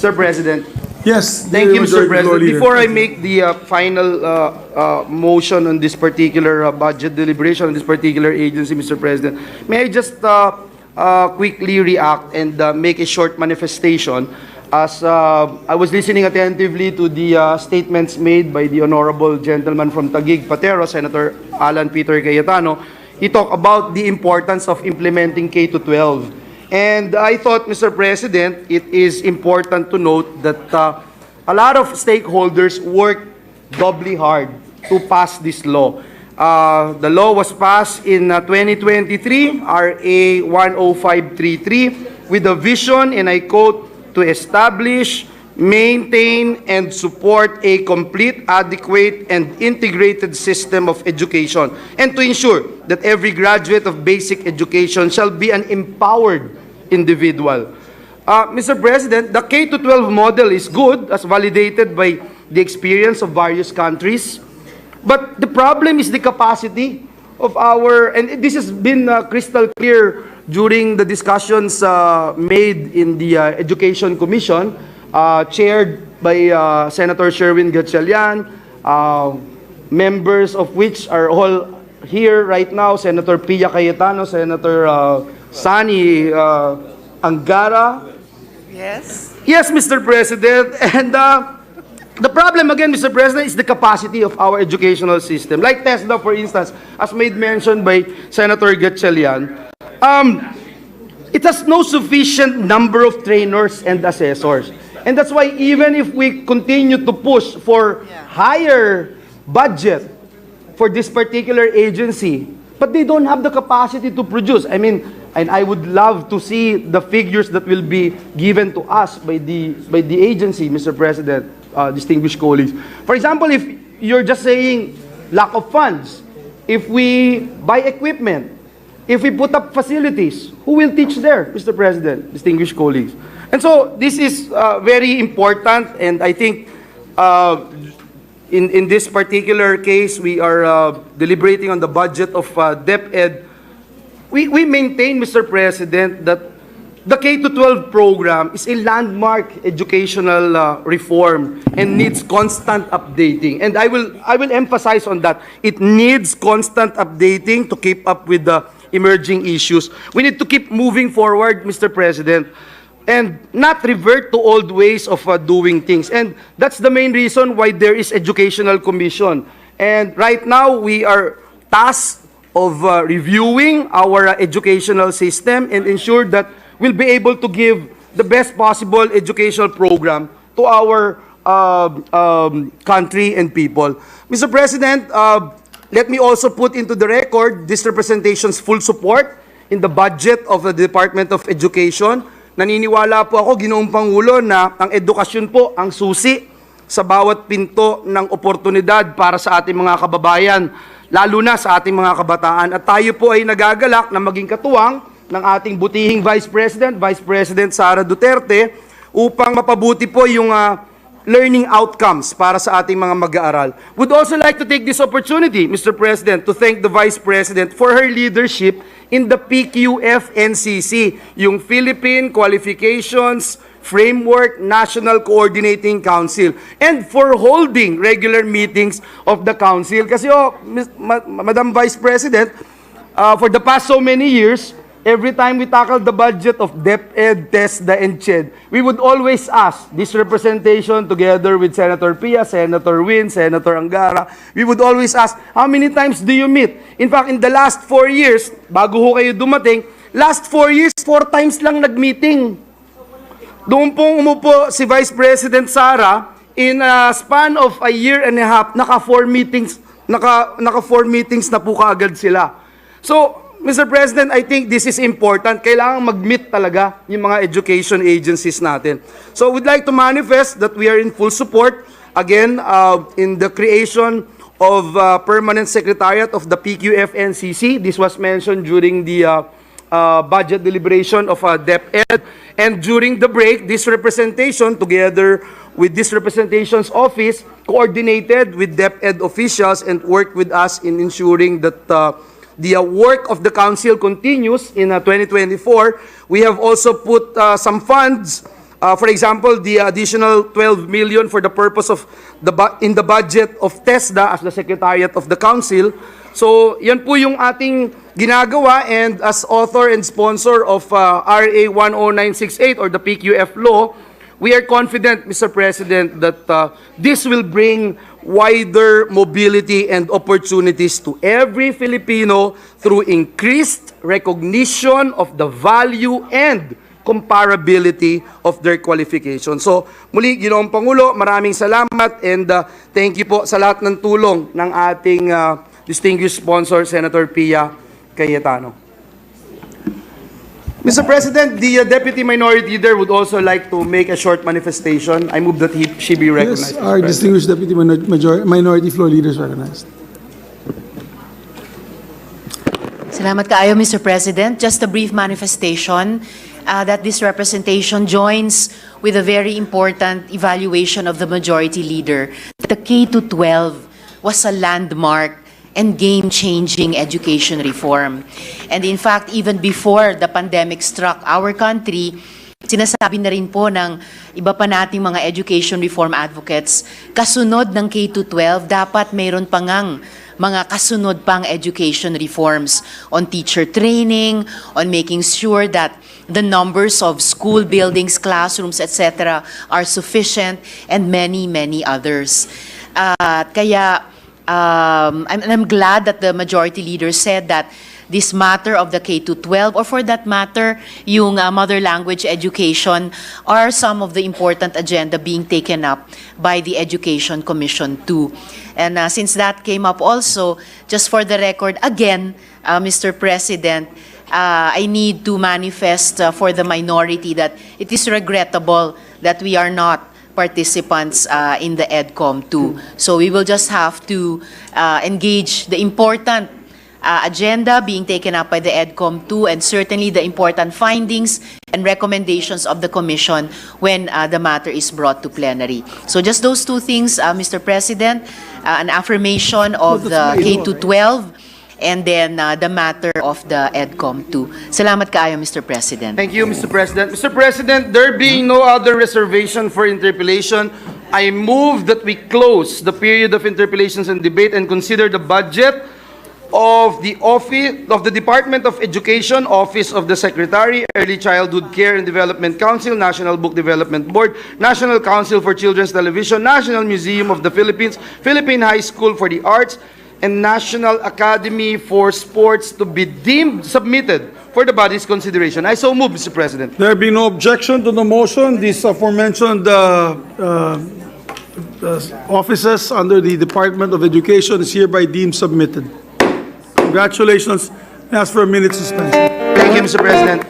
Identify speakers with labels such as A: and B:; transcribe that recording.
A: Sir President.
B: Yes.
A: Thank you, Mr.
B: Majority
A: President.
B: Leader.
A: Before I make the final motion on this particular budget deliberation on this particular agency, Mr. President, may I just quickly react and make a short manifestation as I was listening attentively to the statements made by the honorable gentleman from Taguig, Patero, Senator Alan Peter Cayetano. He talked about the importance of implementing K-12. And I thought, Mr. President, it is important to note that a lot of stakeholders worked doubly hard to pass this law. The law was passed in 2023, RA 10533, with a vision, and I quote, to establish, maintain, and support a complete, adequate, and integrated system of education, and to ensure that every graduate of basic education shall be an empowered individual. Mr. President, the K-12 model is good, as validated by the experience of various countries, but the problem is the capacity of our, and this has been crystal clear during the discussions made in the Education Commission, chaired by Senator Sherwin Gatchalian, members of which are all here right now, Senator Pia Cayetano, Senator Sani Angara.
C: Yes.
A: Yes, Mr. President. And the problem again, Mr. President, is the capacity of our educational system. Like TESDA, for instance, as made mention by Senator Gatchalian, it has no sufficient number of trainers and assessors. And that's why even if we continue to push for higher budget for this particular agency, but they don't have the capacity to produce. I mean, and I would love to see the figures that will be given to us by the agency, Mr. President, distinguished colleagues. For example, if you're just saying lack of funds, if we buy equipment, if we put up facilities, who will teach there, Mr. President, distinguished colleagues? And so this is very important, and I think in this particular case, we are deliberating on the budget of Deped. We maintain, Mr. President, that the K-12 program is a landmark educational reform and needs constant updating. And I will emphasize on that. It needs constant updating to keep up with the emerging issues. We need to keep moving forward, Mr. President, and not revert to old ways of doing things. And that's the main reason why there is Educational Commission. And right now, we are tasked of reviewing our educational system and ensure that we'll be able to give the best possible educational program to our country and people. Mr. President, let me also put into the record this representation's full support in the budget of the Department of Education. Naniniwala po ako, Ginoong Pangulo, na ang edukasyon po ang susi sa bawat pinto ng oportunidad para sa ating mga kababayan, lalo na sa ating mga kabataan. At tayo po ay nagagalak na maging katuwang ng ating butihing Vice President Sara Duterte, upang mapabuti po yung learning outcomes para sa ating mga mag-aaral. Would also like to take this opportunity, Mr. President, to thank the Vice President for her leadership in the PQF-NCC, yung Philippine Qualifications Framework National Coordinating Council, and for holding regular meetings of the Council. Kasi Madam Vice President, for the past so many years, every time we tackle the budget of Deped, TESDA, and CHED, we would always ask this representation together with Senator Pia, Senator Win, Senator Angara. We would always ask, how many times do you meet? In fact, in the last 4 years, bago ho kayo dumating, last 4 years, 4 times lang nag-meeting. Doon pong umupo si Vice President Sara, in a span of a year and a half, naka 4 meetings na po kaagad sila. So, Mr. President, I think this is important. Kailangan mag-meet talaga yung mga education agencies natin. So we'd like to manifest that we are in full support, again, in the creation of Permanent Secretariat of the PQF-NCC. This was mentioned during the budget deliberation of Deped. And during the break, this representation, together with this representation's office, coordinated with Deped officials and worked with us in ensuring that the work of the Council continues in 2024. We have also put some funds For example, the additional 12 million for the purpose of in the budget of TESDA as the Secretariat of the Council. So, yan po yung ating ginagawa, and as author and sponsor of RA 10968 or the PQF law, we are confident, Mr. President, that this will bring wider mobility and opportunities to every Filipino through increased recognition of the value and comparability of their qualification. So, muli, Ginoong Pangulo, maraming salamat, and thank you po sa lahat ng tulong ng ating distinguished sponsor, Senator Pia Cayetano. Mr. President, the Deputy Minority Leader would also like to make a short manifestation. I move that she be recognized.
B: Yes, our distinguished Deputy Minority Floor Leader is recognized.
C: Salamat kaayo, Mr. President. Just a brief manifestation that this representation joins with a very important evaluation of the Majority Leader. The K-12 was a landmark and game-changing education reform. And in fact, even before the pandemic struck our country, sinasabi na rin po ng iba pa nating mga education reform advocates, kasunod ng K-12, dapat mayroon pa ngang mga kasunod pang education reforms on teacher training, on making sure that the numbers of school buildings, classrooms, etc. are sufficient, and many, many others. I'm glad that the Majority Leader said that this matter of the K-12, or for that matter, yung mother language education, are some of the important agenda being taken up by the Education Commission too. And since that came up also, just for the record, again, Mr. President, I need to manifest for the minority that it is regrettable that we are not participants in the EDCOM too. So we will just have to engage the important agenda being taken up by the EDCOM too, and certainly the important findings and recommendations of the Commission when the matter is brought to plenary. So just those two things, Mr. President, an affirmation of the K-12, and then the matter of the EDCOM too. Salamat kaayo, Mr. President.
A: Thank you, Mr. President. Mr. President, there being no other reservation for interpellation, I move that we close the period of interpellations and debate and consider the budget of the Office of the Department of Education, Office of the Secretary, Early Childhood Care and Development Council, National Book Development Board, National Council for Children's Television, National Museum of the Philippines, Philippine High School for the Arts, and National Academy for Sports to be deemed submitted for the body's consideration. I so move, Mr. President.
B: There be no objection to the motion. These aforementioned offices under the Department of Education is hereby deemed submitted. Congratulations. I ask for a minute suspension.
A: Thank you, Mr. President.